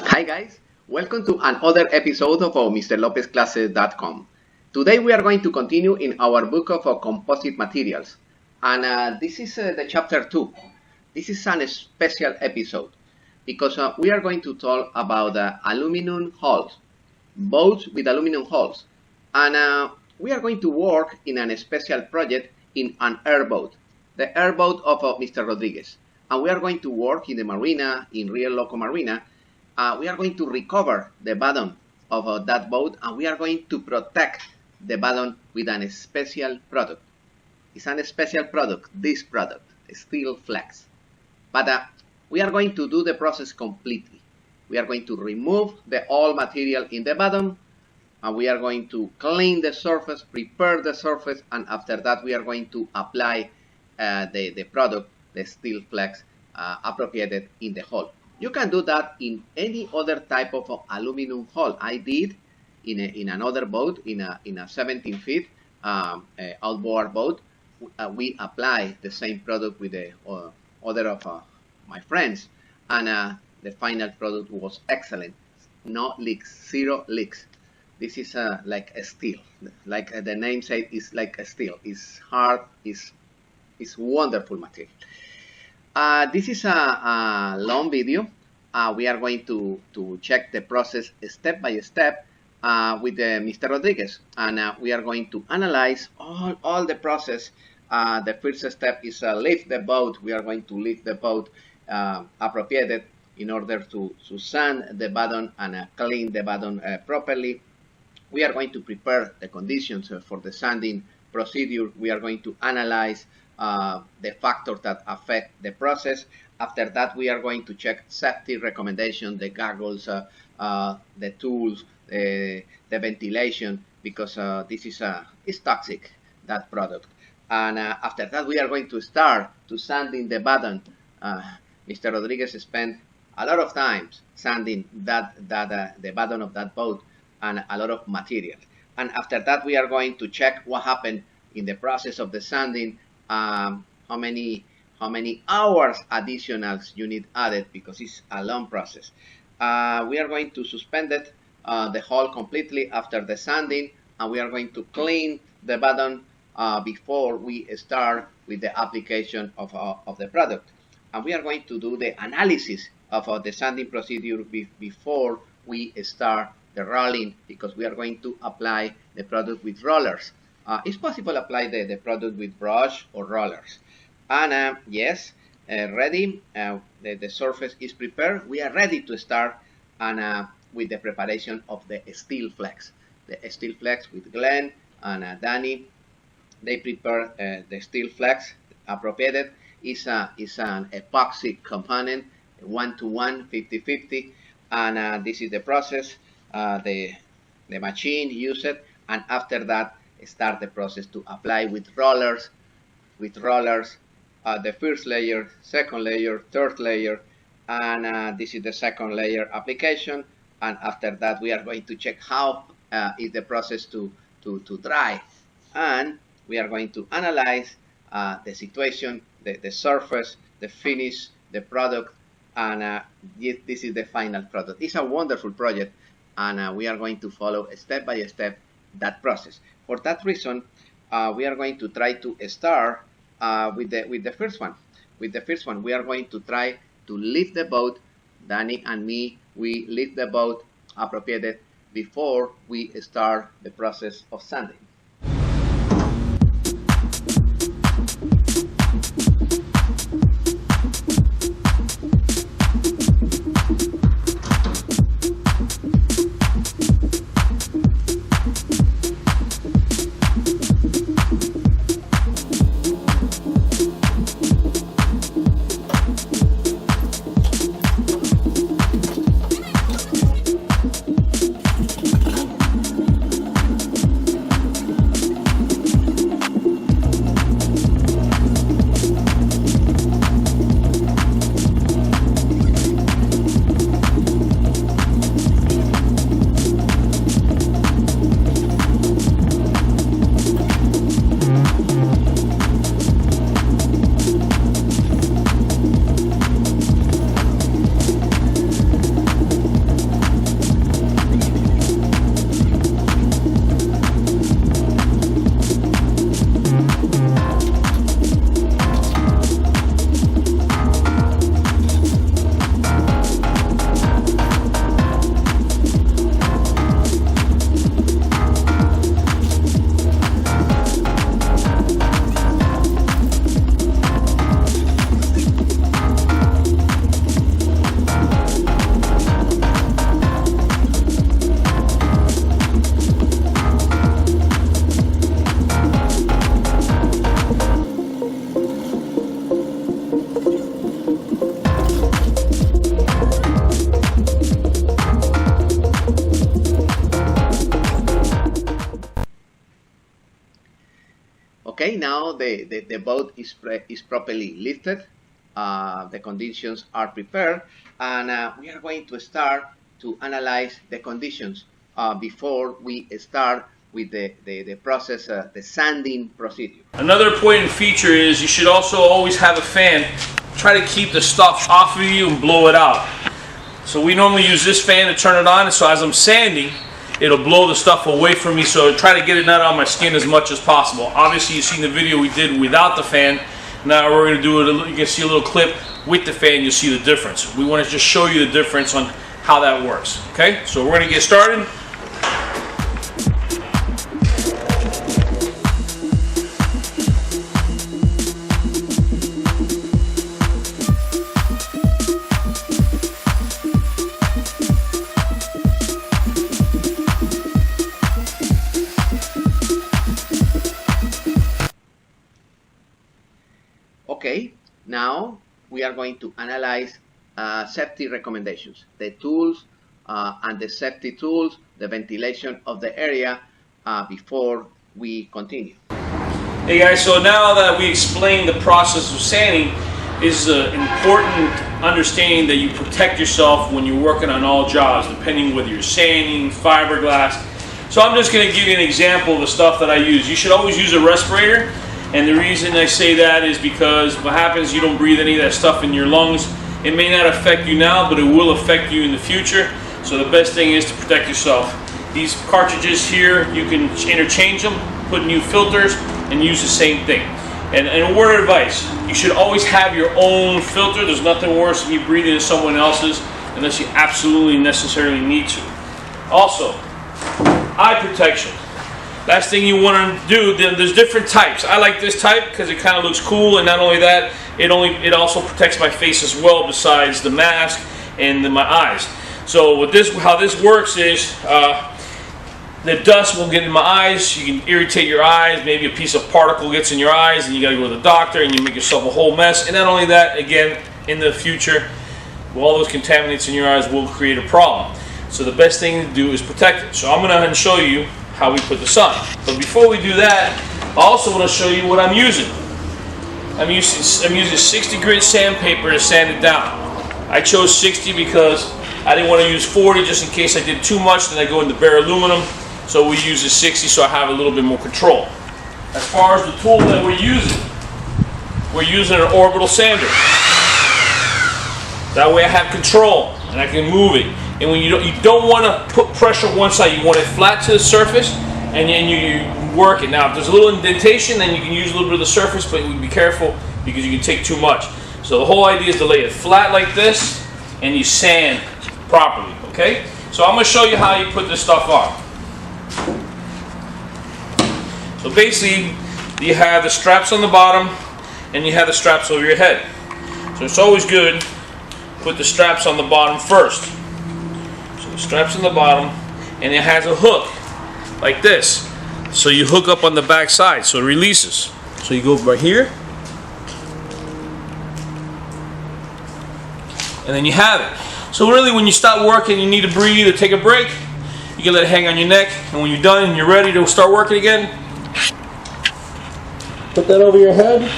Hi guys, welcome to another episode of MrLopezClasses.com. Today we are going to continue in our book of composite materials, and this is the chapter 2. This is a special episode because we are going to talk about aluminum hulls, boats with aluminum hulls, and we are going to work in a special project in an airboat, the airboat of Mr. Rodriguez, and we are going to work in the marina, in Rio Loco Marina. We are going to recover the bottom of that boat, and we are going to protect the bottom with a special product. It's a special product, this product, steel flex. But we are going to do the process completely. We are going to remove the old material in the bottom, and we are going to clean the surface, prepare the surface, and after that we are going to apply the product, the steel flex, appropriated in the hull. You can do that in any other type of aluminum hull. I did in another boat, in a 17 feet outboard boat. We apply the same product with the other of my friends, and the final product was excellent. No leaks, zero leaks. This is like a steel, like the name says, it's like a steel. It's hard, it's wonderful material. This is a long video. We are going to check the process step by step with Mr. Rodriguez, and we are going to analyze all the process. The first step is lift the boat. We are going to lift the boat appropriated in order to sand the bottom and clean the bottom properly. We are going to prepare the conditions for the sanding procedure. We are going to analyze the factors that affect the process. After that, we are going to check safety recommendations, the goggles, the tools, the ventilation, because this is toxic, that product. And after that, we are going to start to sanding the bottom. Mr. Rodriguez spent a lot of time sanding the bottom of that boat and a lot of material. And after that, we are going to check what happened in the process of the sanding, how many hours additionals you need added, because it's a long process. We are going to suspend it, the hull completely after the sanding, and we are going to clean the bottom before we start with the application of the product. And we are going to do the analysis of the sanding procedure before we start the rolling, because we are going to apply the product with rollers. It's possible to apply the product with brush or rollers. And yes, ready. The surface is prepared. We are ready to start with the preparation of the steel flex. The steel flex with Glenn and Danny. They prepare the steel flex appropriated. Is an epoxy component, 1-to-1, 50-50, and this is the process. The machine use it, and after that start the process to apply with rollers. The first layer, second layer, third layer, and this is the second layer application. And after that, we are going to check how is the process to dry, and we are going to analyze the situation, the surface, the finish, the product, and this is the final product. It's a wonderful project, and we are going to follow step by step that process. For that reason, we are going to try to start with the first one. With the first one, we are going to try to lift the boat. Danny and me, we lift the boat appropriated before we start the process of sanding. Okay, now the boat is properly lifted. The conditions are prepared, and we are going to start to analyze the conditions before we start with the process, the sanding procedure. Another important feature is you should also always have a fan. Try to keep the stuff off of you and blow it out. So we normally use this fan to turn it on, so as I'm sanding, it'll blow the stuff away from me, so try to get it not on my skin as much as possible. Obviously, you've seen the video we did without the fan. Now we're going to do it, you can see a little clip with the fan, you'll see the difference. We want to just show you the difference on how that works. Okay, so we're going to get started. Okay, now we are going to analyze safety recommendations, the tools and the safety tools, the ventilation of the area before we continue. Hey guys, so now that we explained the process of sanding, is important understanding that you protect yourself when you're working on all jobs, depending whether you're sanding, fiberglass. So I'm just going to give you an example of the stuff that I use. You should always use a respirator. And the reason I say that is because what happens, you don't breathe any of that stuff in your lungs. It may not affect you now, but it will affect you in the future. So the best thing is to protect yourself. These cartridges here, you can interchange them, put new filters, and use the same thing. And a word of advice, you should always have your own filter. There's nothing worse than you breathing in someone else's unless you absolutely necessarily need to. Also, eye protection. Last thing you want to do, there's different types. I like this type because it kind of looks cool, and not only that, it also protects my face as well, besides the mask and my eyes. So with this, how this works is the dust will get in my eyes. You can irritate your eyes. Maybe a piece of particle gets in your eyes, and you got to go to the doctor, and you make yourself a whole mess. And not only that, again, in the future, all those contaminants in your eyes will create a problem. So the best thing to do is protect it. So I'm going to show you how we put this on. But before we do that, I also want to show you what I'm using. I'm using 60 grit sandpaper to sand it down. I chose 60 because I didn't want to use 40 just in case I did too much, then I go into bare aluminum. So we use the 60 so I have a little bit more control. As far as the tool that we're using an orbital sander. That way I have control and I can move it. And when you don't want to put pressure one side, you want it flat to the surface, and then you work it. Now, if there's a little indentation, then you can use a little bit of the surface, but be careful because you can take too much. So the whole idea is to lay it flat like this, and you sand properly, okay? So I'm going to show you how you put this stuff on. So basically, you have the straps on the bottom, and you have the straps over your head. So it's always good to put the straps on the bottom first. Straps on the bottom, and it has a hook like this, so you hook up on the back side so it releases. So you go right here, and then you have it. So really, when you stop working, you need to breathe or take a break, you can let it hang on your neck, and when you're done and you're ready to start working again, put that over your head.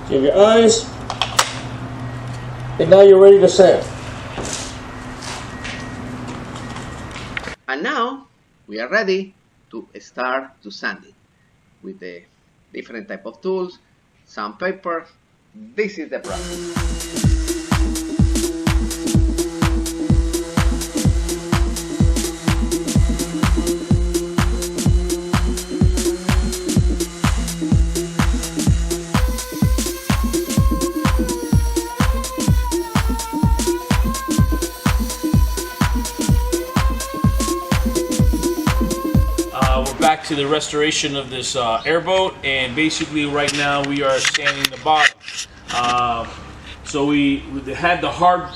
You have your eyes, and now you're ready to sand. And now we are ready to start to sanding with the different type of tools, sandpaper. This is the process. Back to the restoration of this airboat, and basically right now we are sanding the bottom. So we had the hard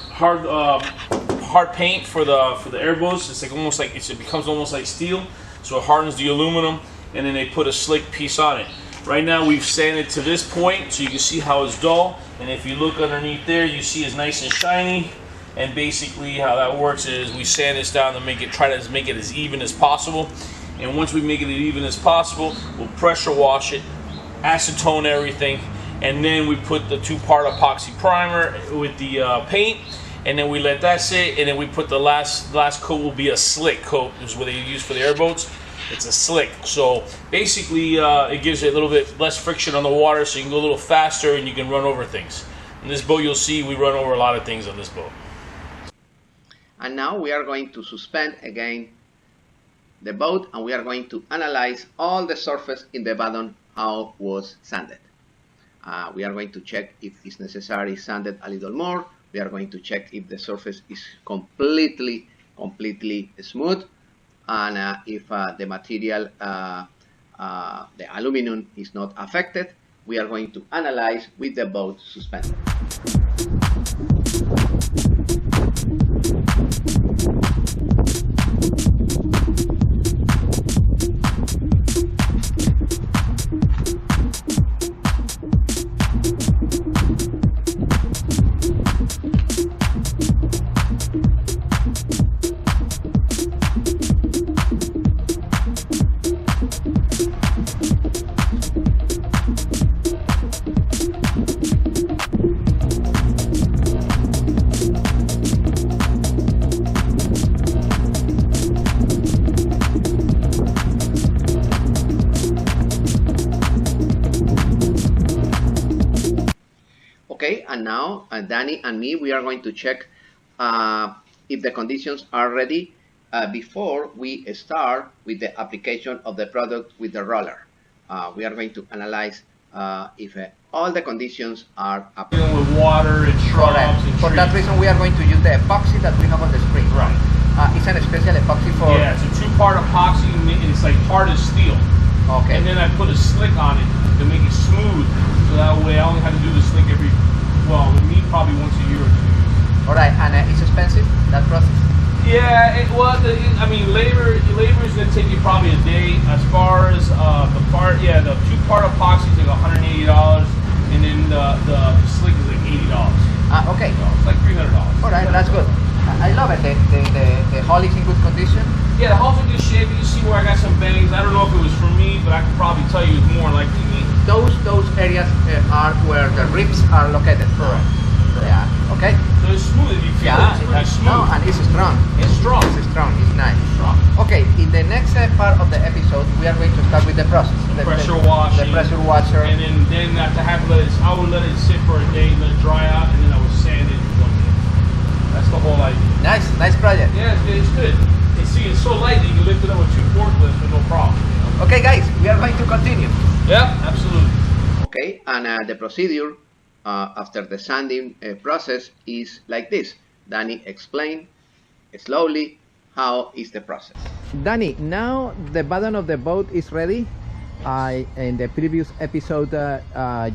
paint for the airboats. It's like almost like it becomes almost like steel, so it hardens the aluminum, and then they put a slick piece on it. Right now we've sanded to this point, so you can see how it's dull. And if you look underneath there, you see it's nice and shiny. And basically how that works is we sand this down to try to make it as even as possible. And once we make it as even as possible, we'll pressure wash it, acetone everything, and then we put the 2-part epoxy primer with the paint, and then we let that sit, and then we put the last coat will be a slick coat, is what they use for the airboats. It's a slick. So basically it gives it a little bit less friction on the water, so you can go a little faster and you can run over things. In this boat, you'll see we run over a lot of things on this boat. And now we are going to suspend again the boat, and we are going to analyze all the surface in the bottom how was sanded. We are going to check if it's necessary sanded a little more. We are going to check if the surface is completely smooth, and if the material, the aluminum is not affected. We are going to analyze with the boat suspended. Okay, and now Danny and me, we are going to check if the conditions are ready before we start with the application of the product with the roller. We are going to analyze if all the conditions are applied. Dealing with water and shrubs and For that reason, we are going to use the epoxy that we have on the screen. Right. It's an special epoxy for... Yeah, it's a 2-part epoxy, and it's like hard as steel. Okay. And then I put a slick on it to make it smooth, so that way I only have to do the slick with me probably once a year or 2 years. All right, and it's expensive, that process? Yeah, I mean, labor is going to take you probably a day. As far as the 2-part epoxy is like $180, and then the slick is like $80. Okay. So it's like $300. All right, that's good. I love it. The hull is in good condition. Yeah, the hull's in good shape. You see where I got some bangs. I don't know if it was for me, but I could probably tell you it's more likely me. Those areas are where the ribs are located. Correct. Yeah. Okay. So it's smooth. You feel it's pretty smooth. No, and it's strong. It's strong. It's strong. It's nice. Strong. Okay. In the next part of the episode, we are going to start with the process. The Pressure washing. The pressure washer. And then after I would let it sit for a day, let it dry out, and then I would sand it in 1 day. That's the whole idea. Nice project. Yeah, it's good. And see, it's so light that you can lift it up with 2 forklifts with no problem. Okay, guys, we are going to continue. Yeah, absolutely. Okay, and the procedure after the sanding process is like this. Danny explained slowly how is the process. Danny, now the bottom of the boat is ready. In the previous episode,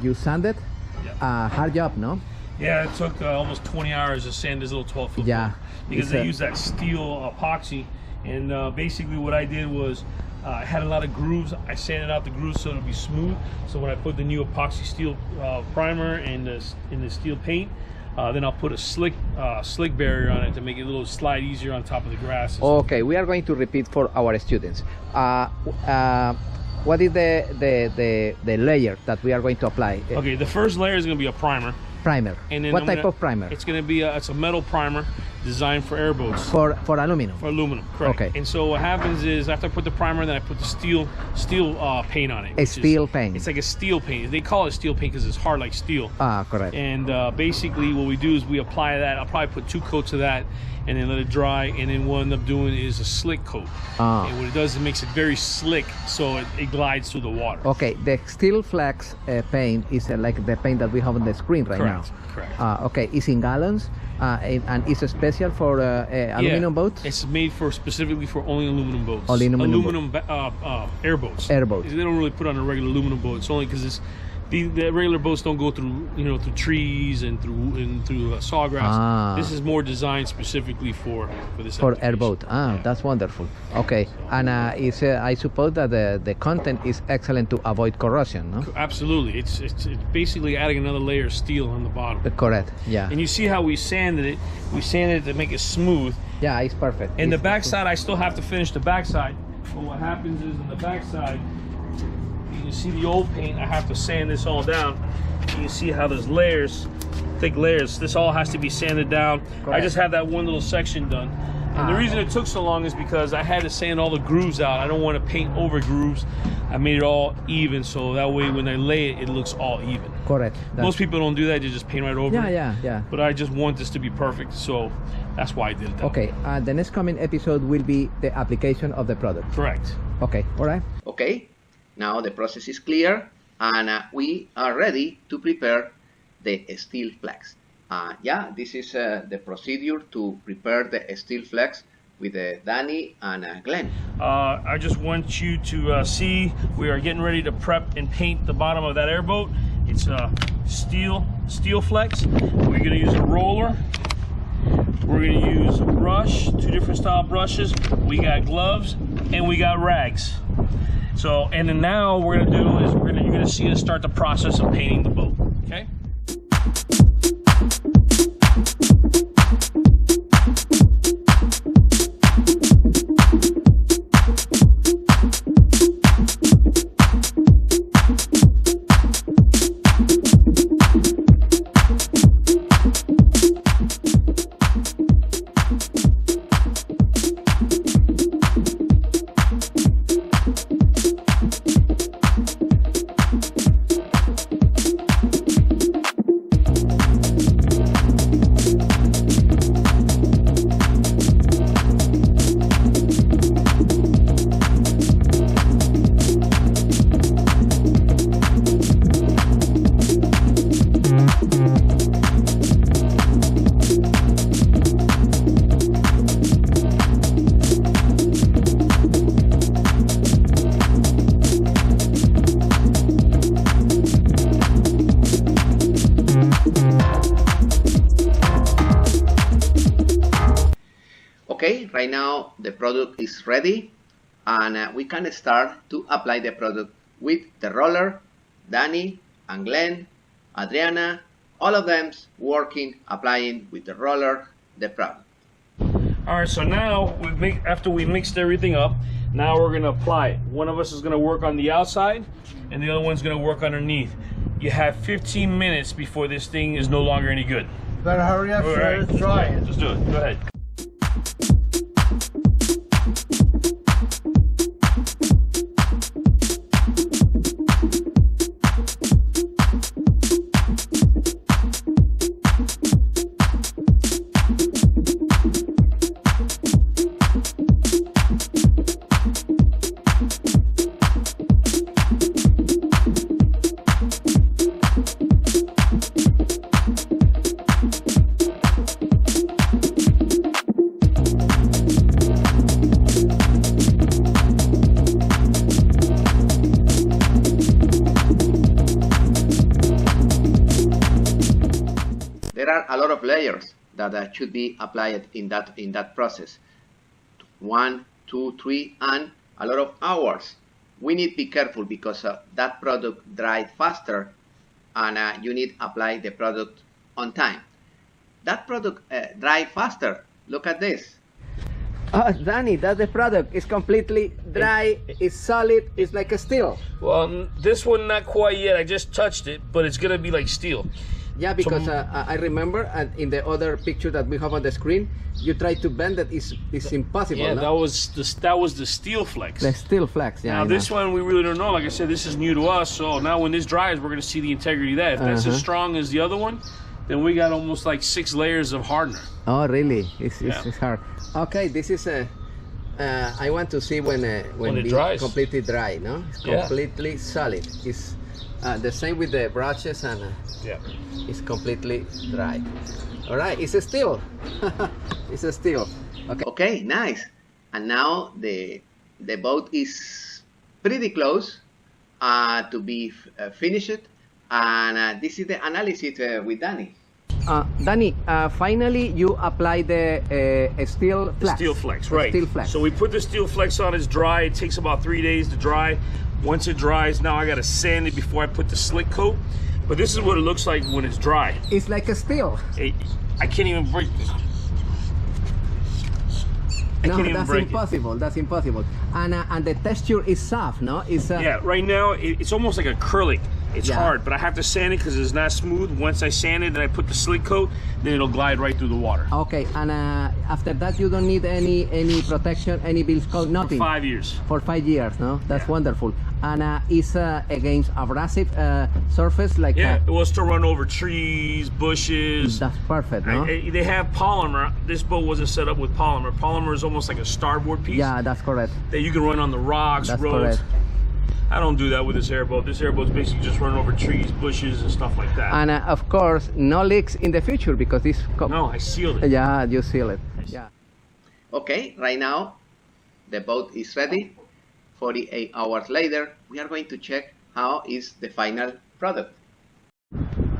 you sanded. Yeah. Hard job, no? Yeah, it took almost 20 hours to sand this little 12-foot boat because they use that steel epoxy. And basically what I did was I had a lot of grooves. I sanded out the grooves so it'll be smooth. So when I put the new epoxy steel primer and the steel paint, then I'll put a slick barrier on it to make it a little slide easier on top of the grass. Okay, we are going to repeat for our students. What is the layer that we are going to apply? Okay, the first layer is going to be a primer. Primer. And then what type of primer? It's going to be it's a metal primer designed for airboats. For aluminum. For aluminum, correct. Okay. And so what happens is after I put the primer, then I put the steel paint on it. A steel paint. It's like a steel paint. They call it steel paint because it's hard like steel. Correct. And basically what we do is we apply that. I'll probably put 2 coats of that and then let it dry. And then what I end up doing is a slick coat. And what it does, it makes it very slick so it glides through the water. Okay, the steel flex paint is like the paint that we have on the screen right now. Correct. Okay, it's in gallons and it's special for aluminum boats? It's made specifically for only aluminum boats. Aluminum airboats. Airboats. They don't really put on a regular aluminum boat. It's only because The regular boats don't go through, through trees and through sawgrass. This is more designed specifically for this for application. airboat. That's wonderful. Okay, and I suppose that the content is excellent to avoid corrosion, no? Absolutely. It's basically adding another layer of steel on the bottom. Correct. Yeah. And you see how we sanded it. We sanded it to make it smooth. Yeah, it's perfect. And the backside, I still have to finish the backside. But what happens is, in the backside, you can see the old paint. I have to sand this all down. You can see how there's layers, thick layers. This all has to be sanded down. Correct. I just have that one little section done. And the reason it took so long is because I had to sand all the grooves out. I don't want to paint over grooves. I made it all even, so that way when I lay it, it looks all even. Correct. Most people don't do that. They just paint right over it. Yeah. But I just want this to be perfect, so that's why I did it that way. Okay, the next coming episode will be the application of the product. Correct. Okay, all right. Okay, now the process is clear, and we are ready to prepare the steel flex. This is the procedure to prepare the steel flex with Danny and Glenn. I just want you to see we are getting ready to prep and paint the bottom of that airboat. It's steel flex. We're going to use a roller. We're going to use a brush, 2 different style brushes. We got gloves and we got rags. So, and then now what we're going to do is you're going to see us start the process of painting the boat. Okay. Okay, right now the product is ready, and we can start to apply the product with the roller. Danny and Glenn, Adriana, all of them working, applying with the roller the product. All right, so now after we mixed everything up, now we're going to apply it. One of us is going to work on the outside, and the other one's going to work underneath. You have 15 minutes before this thing is no longer any good. Better hurry up, sir. Right, Try it. Let's do it. Go ahead. There are a lot of layers that should be applied in that process. 1, 2, 3, and a lot of hours. We need to be careful because that product dried faster, and you need to apply the product on time. That product dried faster. Look at this. Oh, Danny, that's the product. It's completely dry. It's solid. It's like a steel. Well, this one not quite yet. I just touched it, but it's gonna be like steel. Yeah, because I remember in the other picture that we have on the screen, you try to bend it. It's impossible. Yeah, no? that was the steel flex. The steel flex. Yeah. Now this one we really don't know. Like I said, this is new to us. So now when this dries, we're gonna see the integrity of that. If that's as strong as the other one, then we got almost like 6 layers of hardener. Oh, really? It's hard. Okay, this is I want to see when it dries. Completely dry. No, it's completely solid. It's the same with the brushes, and it's completely dry. All right, it's a steel. It's a steel. Okay. Okay, nice. And now the boat is pretty close to be finished, And this is the analysis with Danny. Danny, finally you apply the steel flex. Steel flex, right. Steel flex. So we put the steel flex on, it's dry. It takes about 3 days to dry. Once it dries, now I gotta sand it before I put the slick coat. But this is what it looks like when it's dry. It's like a steel. I can't even break this. That's impossible. That's impossible. And the texture is soft, no? It's yeah. Right now, it's almost like acrylic. It's hard, but I have to sand it because it's not smooth. Once I sand it and I put the slick coat, then it'll glide right through the water. Okay, and after that you don't need any protection, any bills coat, nothing. For 5 years. For 5 years, no? That's wonderful. And it's against abrasive surface, like it was to run over trees, bushes. That's perfect, no? They have polymer. This boat wasn't set up with polymer. Polymer is almost like a starboard piece. Yeah, that's correct. That you can run on the rocks, that's roads. Correct. I don't do that with this airboat. This airboat's basically just running over trees, bushes, and stuff like that. And of course, no leaks in the future because this. No, I sealed it. Yeah, you seal it. Yeah. Okay, right now the boat is ready. 48 hours later, we are going to check how is the final product.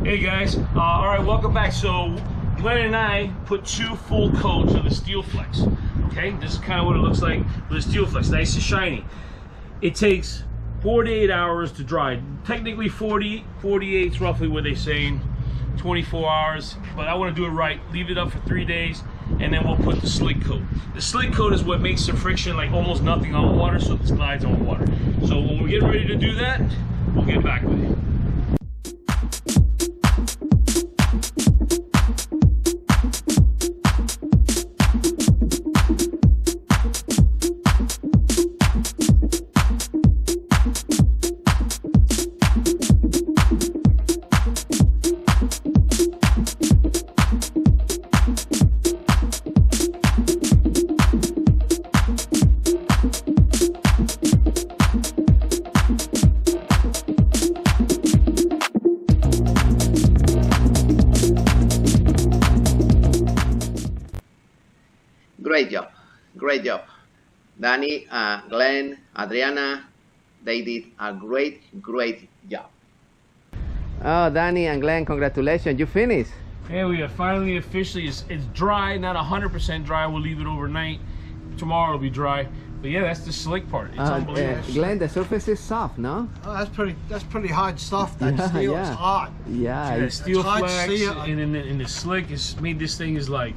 Hey guys, all right, welcome back. So Glenn and I put 2 full coats of the steel flex. Okay, this is kind of what it looks like with the steel flex, nice and shiny. It takes 48 hours to dry. Technically 40, 48 is roughly what they're saying, 24 hours, but I want to do it right. Leave it up for 3 days, and then we'll put the slick coat. The slick coat is what makes the friction like almost nothing on water, so it glides on water. So when we get ready to do that, we'll get back with you. Great job. Danny, Glenn, Adriana, they did a great job. Oh, Danny and Glenn, congratulations, you finished. Yeah, we are finally officially, it's dry, not 100% dry. We'll leave it overnight. Tomorrow it'll be dry. But yeah, that's the slick part. It's unbelievable. Glenn, the surface is soft, no? Oh, that's pretty hard stuff. That steel is hard. Yeah, the steel flex and in the slick has made this thing is like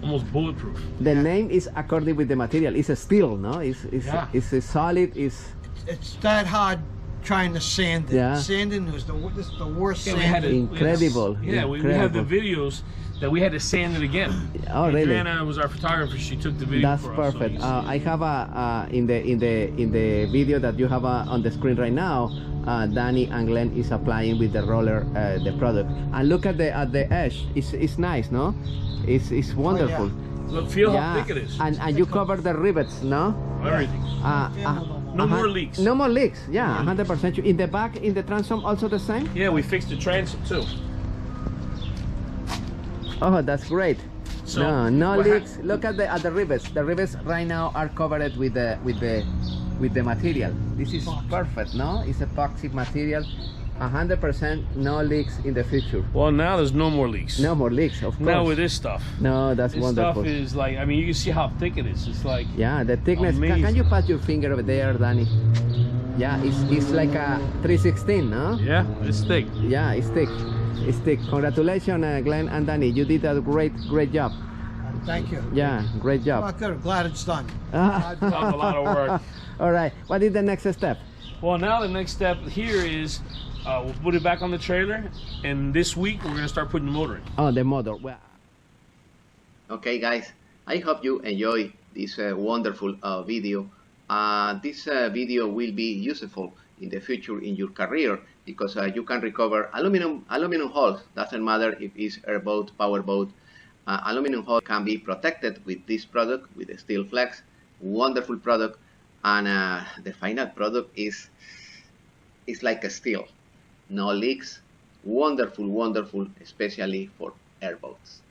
almost bulletproof. The name is according with the material. It's a steel, no? It's a solid. It's that hard trying to sand it. Yeah. Sanding was the worst. Incredible. We have the videos that we had to sand it again. Oh, really? Adriana was our photographer. She took the video. That's for perfect. us, so I have in the video that you have on the screen right now. Danny and Glenn is applying with the roller the product, and look at the edge. It's nice, no? It's wonderful. Oh, yeah. Look, feel how thick it is. And you cover the rivets, no? Everything. No more leaks. No more leaks. Yeah, 100%. In the back, in the transom, also the same. Yeah, we fixed the transom too. Oh, that's great. So no leaks. Look at the rivets. The rivets right now are covered with the material. This is perfect, no? It's epoxy material. 100% no leaks in the future. Well, now there's no more leaks. No more leaks, of course. Now with this stuff. No, that's wonderful. This stuff is like, I mean, you can see how thick it is. It's like, yeah, the thickness. Amazing. Can you pass your finger over there, Danny? Yeah, it's like a 316, no? Yeah, it's thick. Yeah, it's thick. It's thick. Congratulations, Glenn and Danny. You did a great job. Thank you. Yeah, great job. Oh, good. I'm glad it's done. That was a lot of work. All right. What is the next step? Well, now the next step here is we'll put it back on the trailer, and this week we're gonna start putting the motor in. Oh, the motor. Well. Okay, guys. I hope you enjoy this wonderful video. This video will be useful in the future in your career because you can recover aluminum hulls. Doesn't matter if it's airboat, powerboat. Aluminum hull can be protected with this product, with the steel flex. Wonderful product, and the final product is like a steel. No leaks. Wonderful, especially for airboats.